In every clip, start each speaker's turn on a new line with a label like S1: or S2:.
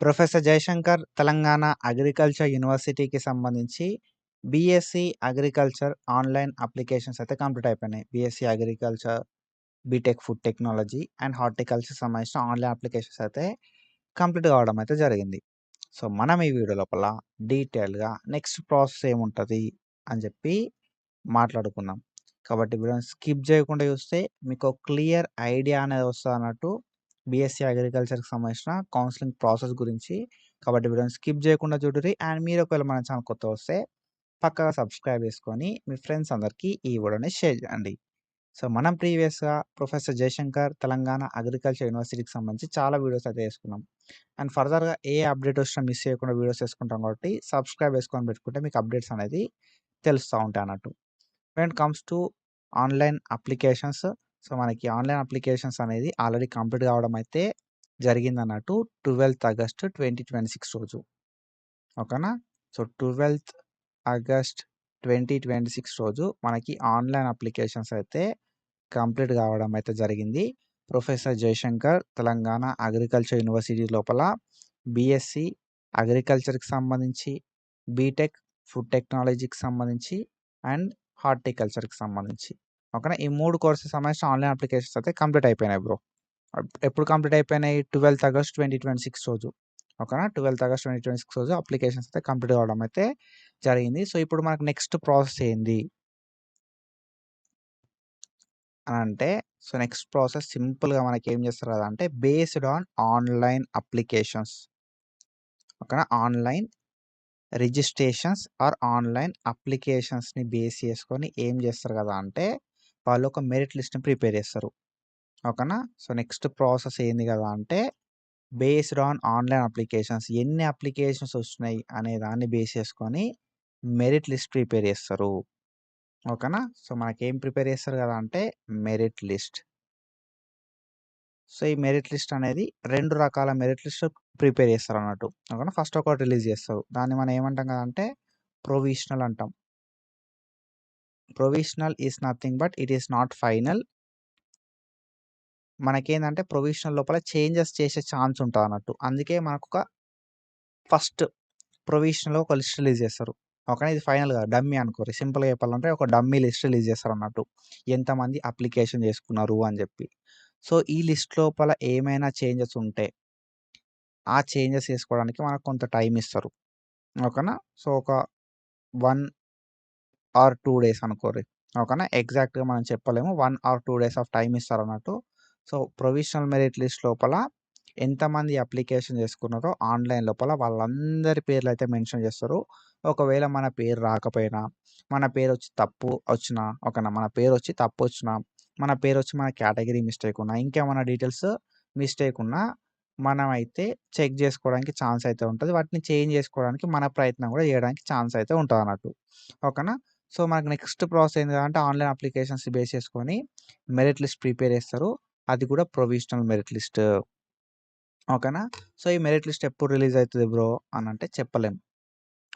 S1: Professor Jayashankar Telangana agriculture యూనివర్సిటీకి సంబంధించి BSc agriculture online applications అయితే కంప్లీట్ అయిపోయినాయి. BSc agriculture, BTech food technology and horticulture సంబంధించిన ఆన్లైన్ అప్లికేషన్స్ అయితే కంప్లీట్ కావడం అయితే జరిగింది. సో మనం ఈ వీడియో లోపల డీటెయిల్గా నెక్స్ట్ ప్రాసెస్ ఏముంటుంది అని చెప్పి మాట్లాడుకుందాం. కాబట్టి వీడియోని స్కిప్ చేయకుండా చూస్తే మీకు క్లియర్ ఐడియా అనేది వస్తుంది అన్నట్టు బీఎస్సీ అగ్రికల్చర్కి సంబంధించిన కౌన్సిలింగ్ ప్రాసెస్ గురించి. కాబట్టి వీడియోని స్కిప్ చేయకుండా చూడండి. అండ్ మీరు ఒకవేళ మన ఛానల్ కొత్త వస్తే పక్కగా సబ్స్క్రైబ్ చేసుకొని మీ ఫ్రెండ్స్ అందరికీ ఈ వీడియోని షేర్ చేయండి. సో మనం ప్రీవియస్గా ప్రొఫెసర్ జయశంకర్ తెలంగాణ అగ్రికల్చర్ యూనివర్సిటీకి సంబంధించి చాలా వీడియోస్ అయితే వేసుకున్నాం. అండ్ ఫర్దర్గా ఏ అప్డేట్ వచ్చినా మిస్ చేయకుండా వీడియోస్ వేసుకుంటాం. కాబట్టి సబ్స్క్రైబ్ చేసుకొని పెట్టుకుంటే మీకు అప్డేట్స్ అనేది తెలుస్తూ ఉంటాయి అన్నట్టు. When it comes to online applications, so మనకి ఆన్లైన్ అప్లికేషన్స్ అనేది ఆల్రెడీ కంప్లీట్ కావడం అయితే జరిగింది అన్నట్టు 12th August 2026 రోజు. ఓకేనా? సో 12th August 2026 రోజు మనకి ఆన్లైన్ అప్లికేషన్స్ అయితే కంప్లీట్ కావడం అయితే జరిగింది. Professor Jayashankar Telangana agriculture university లోపల బీఎస్సీ అగ్రికల్చర్కి సంబంధించి, బీటెక్ ఫుడ్ టెక్నాలజీకి సంబంధించి అండ్ హార్టికల్చర్కి సంబంధించి. ఓకేనా? ఈ 3 కోర్సెస్ సంబంధించిన ఆన్లైన్ అప్లికేషన్స్ అయితే కంప్లీట్ అయిపోయినాయి బ్రో. ఎప్పుడు కంప్లీట్ అయిపోయినాయి? 12th August 2026 రోజు. ఓకేనా? 12th August 2026 రోజు అప్లికేషన్స్ అయితే కంప్లీట్ కావడం అయితే జరిగింది. సో ఇప్పుడు మనకు నెక్స్ట్ ప్రాసెస్ ఏంది అని అంటే, సో నెక్స్ట్ ప్రాసెస్ సింపుల్గా మనకి ఏం చేస్తారు కదా అంటే బేస్డ్ ఆన్ ఆన్లైన్ అప్లికేషన్స్. ఓకేనా? ఆన్లైన్ రిజిస్ట్రేషన్స్ ఆర్ ఆన్లైన్ అప్లికేషన్స్ని బేస్ చేసుకొని ఏం చేస్తారు కదా అంటే వాళ్ళు ఒక మెరిట్ లిస్ట్ని ప్రిపేర్ చేస్తారు. ఓకేనా? సో నెక్స్ట్ ప్రాసెస్ ఏంది కదా అంటే బేస్డ్ ఆన్ ఆన్లైన్ అప్లికేషన్స్, ఎన్ని అప్లికేషన్స్ వచ్చినాయి అనే దాన్ని బేస్ చేసుకొని మెరిట్ లిస్ట్ ప్రిపేర్ చేస్తారు. ఓకేనా? సో మనకేం ప్రిపేర్ చేస్తారు కదా అంటే మెరిట్ లిస్ట్. సో ఈ మెరిట్ లిస్ట్ అనేది 2 రకాల మెరిట్ లిస్ట్ ప్రిపేర్ చేస్తారు అన్నట్టు. ఓకేనా? ఫస్ట్ ఒకటి రిలీజ్ చేస్తారు. దాన్ని మనం ఏమంటాం కదంటే ప్రొవిజనల్ అంటాం. Provisional is nothing but it is not final. మనకేందంటే ప్రొవిజనల్ లోపల చేంజెస్ చేసే ఛాన్స్ ఉంటుంది అన్నట్టు. అందుకే మనకు ఒక ఫస్ట్ ప్రొవిజనల్‌లో ఒక లిస్ట్ రిలీజ్ చేస్తారు. ఓకేనా? ఇది ఫైనల్ కాదు, డమ్మీ అనుకోరి. సింపుల్‌గా చెప్పాలంటే ఒక డమ్మీ లిస్ట్ రిలీజ్ చేస్తారు అన్నట్టు. ఎంతమంది అప్లికేషన్ చేసుకున్నారు అని చెప్పి. సో ఈ లిస్ట్ లోపల ఏమైనా చేంజెస్ ఉంటే ఆ చేంజెస్ చేసుకోవడానికి మనకు కొంత టైం ఇస్తారు. ఓకేనా? సో ఒక 1 ఆర్ 2 డేస్ అనుకోరి. ఓకేనా? ఎగ్జాక్ట్‌గా మనం చెప్పలేము. 1 ఆర్ 2 డేస్ ఆఫ్ టైం ఇస్తారన్నట్టు. సో ప్రొవిజనల్ మెరిట్ లిస్ట్ లోపల ఎంతమంది అప్లికేషన్ చేసుకున్నారో ఆన్లైన్ లోపల వాళ్ళందరి పేర్లు అయితే మెన్షన్ చేస్తారు. ఒకవేళ మన పేరు రాకపోయినా, మన పేరు వచ్చి తప్పు వచ్చినా, ఓకేనా, మన పేరు వచ్చి తప్పు వచ్చినా, మన పేరు వచ్చి మన కేటగిరీ మిస్టేక్ ఉన్నా, ఇంకేమైనా డీటెయిల్స్ మిస్టేక్ ఉన్నా మనమైతే చెక్ చేసుకోవడానికి ఛాన్స్ అయితే ఉంటుంది. వాటిని చేంజ్ చేసుకోవడానికి మన ప్రయత్నం కూడా చేయడానికి ఛాన్స్ అయితే ఉంటుంది అన్నట్టు. ఓకేనా? సో మనకు నెక్స్ట్ ప్రాసెస్ ఏంది అంటే ఆన్లైన్ అప్లికేషన్స్ బేస్ చేసుకొని మెరిట్ లిస్ట్ ప్రిపేర్ చేస్తారు. అది కూడా ప్రొవిజనల్ మెరిట్ లిస్ట్. ఓకేనా? సో ఈ మెరిట్ లిస్ట్ ఎప్పుడు రిలీజ్ అవుతుంది బ్రో అని అంటే చెప్పలేం.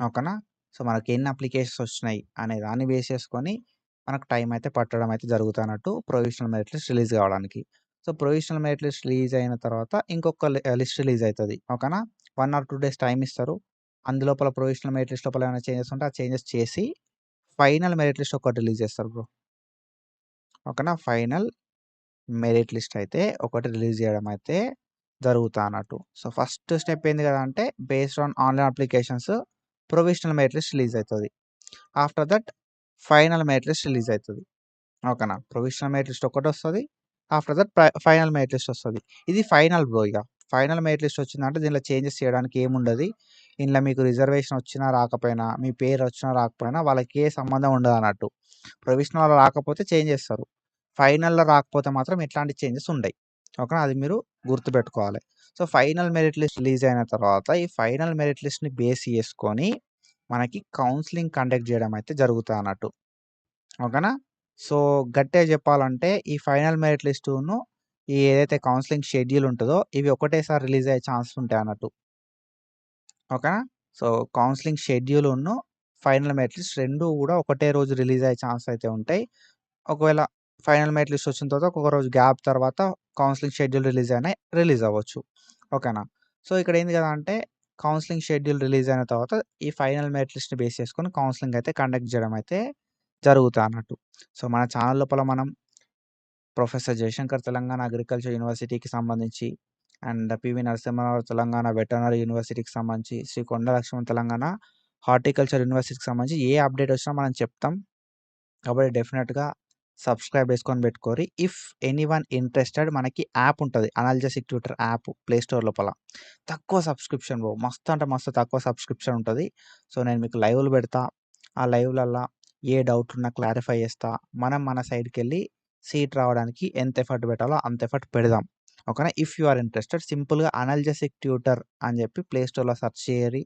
S1: ఓకేనా? సో మనకి ఎన్ని అప్లికేషన్స్ వచ్చినాయి అనే దాన్ని బేస్ చేసుకొని మనకు టైం అయితే పట్టడం అయితే జరుగుతుంది అన్నట్టు ప్రొవిజనల్ మెరిట్ లిస్ట్ రిలీజ్ కావడానికి. So provisional merit list release అయిన తర్వాత ఇంకొక లిస్ట్ రిలీజ్ అవుతుంది. ఓకేనా? 1 ఆర్ 2 డేస్ టైం ఇస్తారు. అందులోపల ప్రొవిజనల్ మెరిట్ లిస్ట్ లోపల ఏమైనా చేంజెస్ ఉంటే ఆ చేంజెస్ చేసి ఫైనల్ మెరిట్ లిస్ట్ ఒకటి రిలీజ్ చేస్తారు బ్రో. ఓకేనా? ఫైనల్ మెరిట్ లిస్ట్ అయితే ఒకటి రిలీజ్ చేయడం అయితే జరుగుతా అన్నట్టు. సో ఫస్ట్ స్టెప్ ఏంది కదా అంటే based on online applications provisional merit list release అవుతుంది. After that final merit list release అవుతుంది. ఓకేనా? ప్రొవిజనల్ మెరిట్ లిస్ట్ ఒకటి వస్తుంది. After that final merit list వస్తుంది. ఇది ఫైనల్ బ్రో. ఇక ఫైనల్ మెరిట్ లిస్ట్ వచ్చిందంటే దీనిలో చేంజెస్ చేయడానికి ఏముండదు. ఇందులో మీకు రిజర్వేషన్ వచ్చినా రాకపోయినా, మీ పేరు వచ్చినా రాకపోయినా వాళ్ళకి ఏ సంబంధం ఉండదు అన్నట్టు. ప్రొవిజనల్ రాకపోతే చేంజ్ చేస్తారు. ఫైనల్‌లో రాకపోతే మాత్రం ఎట్లాంటి చేంజెస్ ఉండయి. ఓకేనా? అది మీరు గుర్తుపెట్టుకోవాలి. So final merit list release అయిన తర్వాత ఈ ఫైనల్ మెరిట్ లిస్ట్‌ని బేస్ చేసుకొని మనకి కౌన్సిలింగ్ కండక్ట్ చేయడం అయితే జరుగుతుంది అన్నట్టు. ఓకేనా? సో గట్టిగా చెప్పాలంటే ఈ ఫైనల్ మెరిట్ లిస్టును ఈ ఏదైతే కౌన్సిలింగ్ షెడ్యూల్ ఉంటదో ఇవి ఒకటేసారి రిలీజ్ అయ్యే ఛాన్స్ ఉంటాయి అన్నట్టు. ఓకేనా? సో కౌన్సిలింగ్ షెడ్యూలును ఫైనల్ మెరిట్ లిస్ట్ 2 కూడా ఒకటే రోజు రిలీజ్ అయ్యే ఛాన్స్ అయితే ఉంటాయి. ఒకవేళ ఫైనల్ మెరిట్ లిస్ట్ వచ్చిన తర్వాత ఒక రోజు గ్యాప్ తర్వాత కౌన్సిలింగ్ షెడ్యూల్ రిలీజ్ అవ్వచ్చు. ఓకేనా? సో, ఇక్కడ ఏంది కదా అంటే కౌన్సెలింగ్ షెడ్యూల్ రిలీజ్ అయిన తర్వాత ఈ ఫైనల్ మెరిట్ లిస్ట్‌ని బేస్ చేసుకొని కౌన్సెలింగ్ అయితే కండక్ట్ చేయడం అయితే జరుగుతాదన్నట్టు. సో, మన ఛానల్ లోపల మనం ప్రొఫెసర్ జయశంకర్ తెలంగాణ అగ్రికల్చర్ యూనివర్సిటీకి సంబంధించి and PV Narasimha Rao Telangana veterinary యూనివర్సిటీకి సంబంధించి, శ్రీ కొండ లక్ష్మణ్ తెలంగాణ హార్టికల్చర్ యూనివర్సిటీకి సంబంధించి ఏ అప్డేట్ వచ్చినా మనం చెప్తాం. కాబట్టి డెఫినిట్‌గా సబ్స్క్రైబ్ చేసుకొని పెట్టుకోరి. ఇఫ్ ఎనీవన్ ఇంట్రెస్టెడ్ మనకి యాప్ ఉంటది. Analysis tutor app play store లోపల. తక్కువ సబ్స్క్రిప్షన్ బ్రో. మస్తు అంటే మస్తు తక్కువ సబ్స్క్రిప్షన్ ఉంటది. సో, నేను మీకు లైవ్‌లు పెడతా. ఆ లైవ్‌లల్లా ఏ డౌట్లున్నా క్లారిఫై చేస్తా. మనం మన సైడ్‌కెళ్ళి సీట్ రావడానికి ఎంత ఎఫర్ట్ పెట్టాలో అంత ఎఫర్ట్ పెడదాం. ఓకేనా. ఇఫ్ యూ ఆర్ ఇంట్రెస్టెడ్ సింపుల్‌గా అనాలిసిస్ ట్యూటర్ అని చెప్పి ప్లే స్టోర్‌లో సెర్చ్ చేయరి.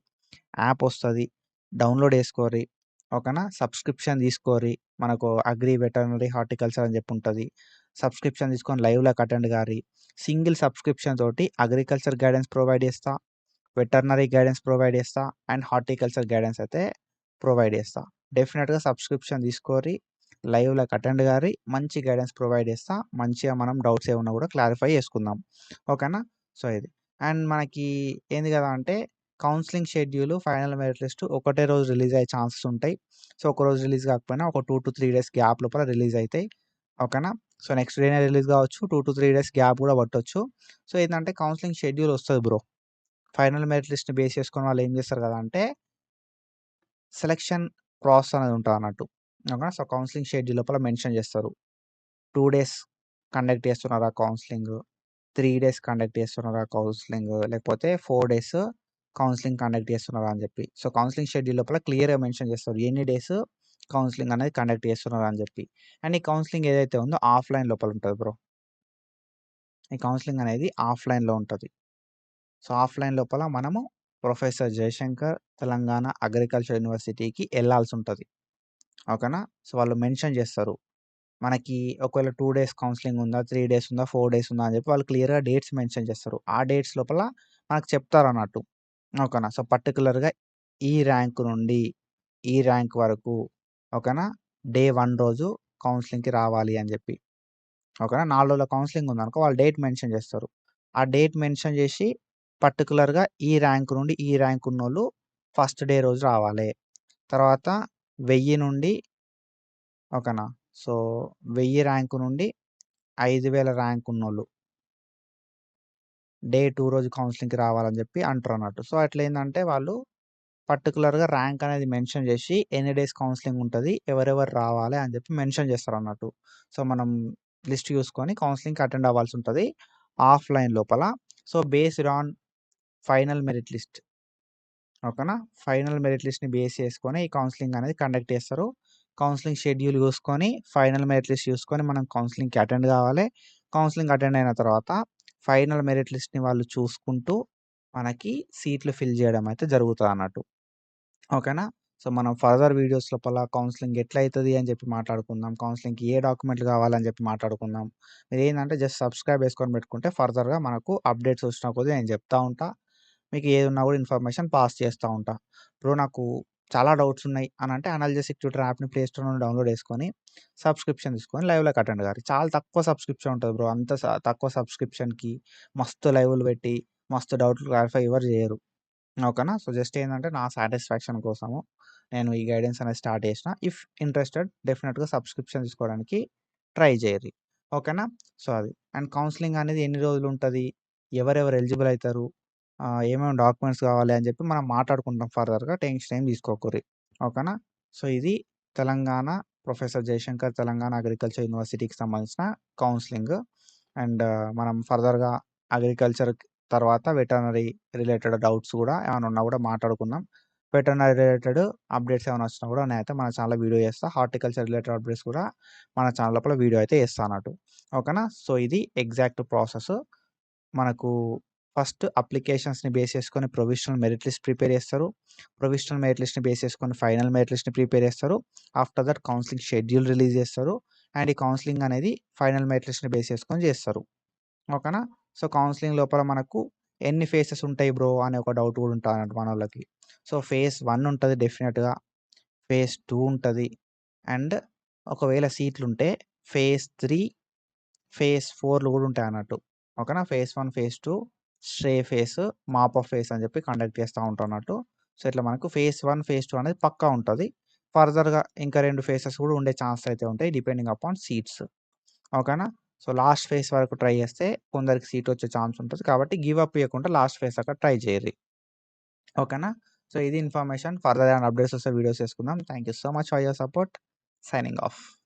S1: యాప్ వస్తది. డౌన్‌లోడ్ చేసుకోరి. ఓకేనా. సబ్స్క్రిప్షన్ తీసుకోరి. మనకు అగ్రి, వెటర్నరీ, హార్టికల్చర్ అని చెప్పి ఉంటది. సబ్స్క్రిప్షన్ తీసుకొని లైవ్‌లోకి అటెండ్ గారి. సింగిల్ సబ్స్క్రిప్షన్ తోటి అగ్రికల్చర్ గైడెన్స్ ప్రొవైడ్ చేస్తా. వెటర్నరీ గైడెన్స్ ప్రొవైడ్ చేస్తా. అండ్ హార్టికల్చర్ గైడెన్స్ అయితే ప్రొవైడ్ చేస్తా. డెఫినిట్‌గా సబ్స్క్రిప్షన్ తీసుకోరి. లైవ్‌లోకి అటెండ్ గారి. మంచి గైడెన్స్ ప్రొవైడ్ చేస్తా. మంచిగా మనం డౌట్స్ ఏమున్నా కూడా క్లారిఫై చేసుకుందాం. ఓకేనా. సో, ఇది. అండ్ మనకి ఏంది కదా అంటే counselling schedule, final merit list ఒకటే రోజు రిలీజ్ అయ్యే ఛాన్సెస్ ఉంటాయి. సో, ఒకరోజు రిలీజ్ కాకపోయినా ఒక 2-3 డేస్ గ్యాప్ లోపల రిలీజ్ అయితాయి. ఓకేనా. సో, నెక్స్ట్ డేనే రిలీజ్ కావచ్చు. 2-3 డేస్ గ్యాప్ కూడా పట్టొచ్చు. సో, ఏందంటే కౌన్సెలింగ్ షెడ్యూల్ వస్తది బ్రో. ఫైనల్ మెరిట్ లిస్ట్‌ని బేస్ చేసుకొని వాళ్ళు ఏం చేస్తారు కదా అంటే సెలక్షన్ ప్రాసెస్ అనేది ఉంటదన్నట్టు. ఓకేనా. సో, కౌన్సెలింగ్ షెడ్యూల్ లోపల మెన్షన్ చేస్తారు. 2 డేస్ కండక్ట్ చేస్తున్నారా కౌన్సెలింగ్, 3 డేస్ కండక్ట్ చేస్తున్నారా కౌన్సెలింగ్, లేకపోతే 4 డేస్ కౌన్సెలింగ్ కండక్ట్ చేస్తున్నారా అని చెప్పి. సో, కౌన్సెలింగ్ షెడ్యూల్ లోపల క్లియర్‌గా మెన్షన్ చేస్తారు. ఎన్ని డేస్ కౌన్సెలింగ్ అనేది కండక్ట్ చేస్తున్నారా అని చెప్పి. అండ్ ఈ కౌన్సెలింగ్ ఏదైతే ఉందో ఆఫ్‌లైన్ లోపల ఉంటది బ్రో. ఈ కౌన్సెలింగ్ అనేది ఆఫ్‌లైన్‌లో ఉంటది. సో, ఆఫ్‌లైన్ లోపల మనము ప్రొఫెసర్ జయశంకర్ తెలంగాణ అగ్రికల్చర్ యూనివర్సిటీకి ఎళ్ళాల్సుంటది. ఓకేనా. సో, వాళ్ళు మెన్షన్ చేస్తారు. మనకి ఒకవేళ 2 డేస్ కౌన్సెలింగ్ ఉందా, 3 డేస్ ఉందా, 4 డేస్ ఉందా అని చెప్పి వాళ్ళు క్లియర్‌గా డేట్స్ మెన్షన్ చేస్తారు. ఆ డేట్స్ లోపల మనకు చెప్తారన్నట్టు. ఓకేనా. సో, పర్టిక్యులర్‌గా ఈ ర్యాంక్ నుండి ఈ ర్యాంక్ వరకు ఓకేనా. డే 1 రోజు కౌన్సెలింగ్‌కి రావాలి అని చెప్పి. ఓకేనా. 4 రోజుల కౌన్సెలింగ్ ఉందనుకో వాళ్ళు డేట్ మెన్షన్ చేస్తారు. ఆ డేట్ మెన్షన్ చేసి పర్టిక్యులర్‌గా ఈ ర్యాంక్ నుండి ఈ ర్యాంక్ ఉన్నోళ్ళు ఫస్ట్ డే రోజు రావాలే. తర్వాత 1000 నుండి ఓకేనా. సో, 1000 ర్యాంక్ నుండి 5000 ర్యాంక్ ఉన్నోళ్ళు డే 2 రోజు కౌన్సెలింగ్‌కి రావాలని చెప్పి అంటారన్నట్టు. సో, అట్లేందంటే వాళ్ళు పర్టిక్యులర్‌గా ర్యాంక్ అనేది మెన్షన్ చేసి ఎన్ని డేస్ కౌన్సెలింగ్ ఉంటది, ఎవరెవరు రావాలి అని చెప్పి మెన్షన్ చేస్తారన్నట్టు. సో, మనం లిస్ట్ చూసుకొని కౌన్సెలింగ్‌కి అటెండ్ అవ్వాల్సుంటది ఆఫ్‌లైన్ లోపల. So, based on final merit list ఓకేనా. ఫైనల్ మెరిట్ లిస్ట్‌ని బేస్ చేసుకొని ఈ కౌన్సెలింగ్ అనేది కండక్ట్ చేస్తారు. కౌన్సెలింగ్ షెడ్యూల్ చూసుకొని, ఫైనల్ మెరిట్ లిస్ట్ చూసుకొని మనం కౌన్సెలింగ్‌కి అటెండ్ కావాలి. కౌన్సెలింగ్ అటెండ్ అయిన తర్వాత ఫైనల్ మెరిట్ లిస్ట్‌ని వాళ్ళు చూసుకుంటూ మనకి సీట్లు ఫిల్ చేయడం అయితే జరుగుతదన్నట్టు. ఓకేనా. సో, మనం ఫర్దర్ వీడియోస్ లోపల కౌన్సెలింగ్ ఎట్లయితది అని చెప్పి మాట్లాడుకుందాం. కౌన్సెలింగ్‌కి ఏ డాక్యుమెంట్లు కావాలని చెప్పి మాట్లాడుకుందాం. మీరేందంటే జస్ట్ సబ్స్క్రైబ్ చేసుకొని పెట్టుకుంటే ఫర్దర్‌గా మనకు అప్డేట్స్ వచ్చిన కొద్దీ నేను చెప్తా ఉంటా. మీకు ఏదున్నా కూడా ఇన్ఫర్మేషన్ పాస్ చేస్తా ఉంటా. బ్రో నాకు చాలా డౌట్స్ ఉన్నాయి అనంటే అనాలిసిస్ ట్యూటర్ యాప్‌ని ప్లే స్టోర్ నుండి డౌన్‌లోడ్ చేసుకొని, సబ్స్క్రిప్షన్ తీసుకొని లైవ్‌లోకి అటెండ్ గారి. చాలా తక్కువ సబ్స్క్రిప్షన్ ఉంటది బ్రో. అంత తక్కువ సబ్స్క్రిప్షన్‌కి మస్తు లైవ్‌లు పెట్టి, మస్తు డౌట్లు క్లారిఫై ఎవరు చేయరు. ఓకేనా. సో, జస్ట్ ఏందంటే నా సాటిస్ఫాక్షన్ కోసము నేను ఈ గైడెన్స్ అనేది స్టార్ట్ చేసిన. ఇఫ్ ఇంట్రెస్టెడ్ డెఫినిట్‌గా సబ్స్క్రిప్షన్ తీసుకోవడానికి ట్రై చేయర్రి. ఓకేనా. సో, అది. అండ్ కౌన్సెలింగ్ అనేది ఎన్ని రోజులుంటది? ఎవరెవరు ఎలిజిబుల్ అయితారు? ఏమేమి డాక్యుమెంట్స్ కావాలి అని చెప్పి మనం మాట్లాడుకుంటాం ఫర్దర్‌గా. టెన్షన్ ఏం తీసుకోకుర్రి. ఓకేనా. సో, ఇది తెలంగాణ ప్రొఫెసర్ జయశంకర్ తెలంగాణ అగ్రికల్చర్ యూనివర్సిటీకి సంబంధించిన కౌన్సెలింగ్. అండ్ మనం ఫర్దర్‌గా అగ్రికల్చర్ తర్వాత వెటర్నరీ రిలేటెడ్ డౌట్స్ కూడా ఏమైనా ఉన్నా కూడా మాట్లాడుకుందాం. వెటర్నరీ రిలేటెడ్ అప్డేట్స్ ఏమైనా వచ్చినా కూడా నేనైతే మన ఛానెల్‌లో వీడియో చేస్తా. హార్టికల్చర్ రిలేటెడ్ అప్డేట్స్ కూడా మన ఛానెల్ లోపల వీడియో అయితే చేస్తా అన్నట్టు. ఓకేనా. సో, ఇది ఎగ్జాక్ట్ ప్రాసెస్. మనకు ఫస్ట్ అప్లికేషన్స్‌ని బేస్ చేసుకొని ప్రొవిషనల్ మెరిట్ లిస్ట్ ప్రిపేర్ చేస్తారు. ప్రొవిషనల్ మెరిట్ లిస్ట్‌ని బేస్ చేసుకొని ఫైనల్ మెరిట్ లిస్ట్‌ని ప్రిపేర్ చేస్తారు. After that counselling schedule release చేస్తారు. అండ్ ఈ కౌన్సెలింగ్ అనేది ఫైనల్ మెరిట్ లిస్ట్‌ని బేస్ చేసుకొని చేస్తారు. ఓకేనా. సో, కౌన్సెలింగ్ లోపల మనకు ఎన్ని ఫేజెస్ ఉంటాయి బ్రో అనే ఒక డౌట్ కూడా ఉంటదన్నట్టు మనోళ్ళకి. సో, ఫేజ్ 1 ఉంటది డెఫినిట్‌గా. ఫేజ్ 2 ఉంటది. అండ్ ఒకవేళ సీట్లుంటే ఫేజ్ 3, ఫేజ్ 4లు కూడా ఉంటాయన్నట్టు. ఓకేనా. Phase 1, phase 2 stray phase, mop up phase అని చెప్పి కండక్ట్ చేస్తూ ఉంటున్నట్టు. సో ఇట్లా మనకు ఫేస్ 1, ఫేస్ 2 అనేది పక్కా ఉంటుంది. ఫర్దర్‌గా ఇంకా 2 ఫేసెస్ కూడా ఉండే ఛాన్స్ అయితే ఉంటాయి డిపెండింగ్ అపాన్ సీట్స్. ఓకేనా? సో లాస్ట్ ఫేస్ వరకు ట్రై చేస్తే కొందరికి సీట్ వచ్చే ఛాన్స్ ఉంటుంది. కాబట్టి గివ్ అప్ ఇయ్యకుండా లాస్ట్ ఫేస్ దాకా ట్రై చేయండి. ఓకేనా? సో ఇది ఇన్ఫర్మేషన్. ఫర్దర్ ఏమైనా అప్డేట్స్ వస్తే వీడియోస్ చేసుకుందాం. Thank you so much for your support. Signing off.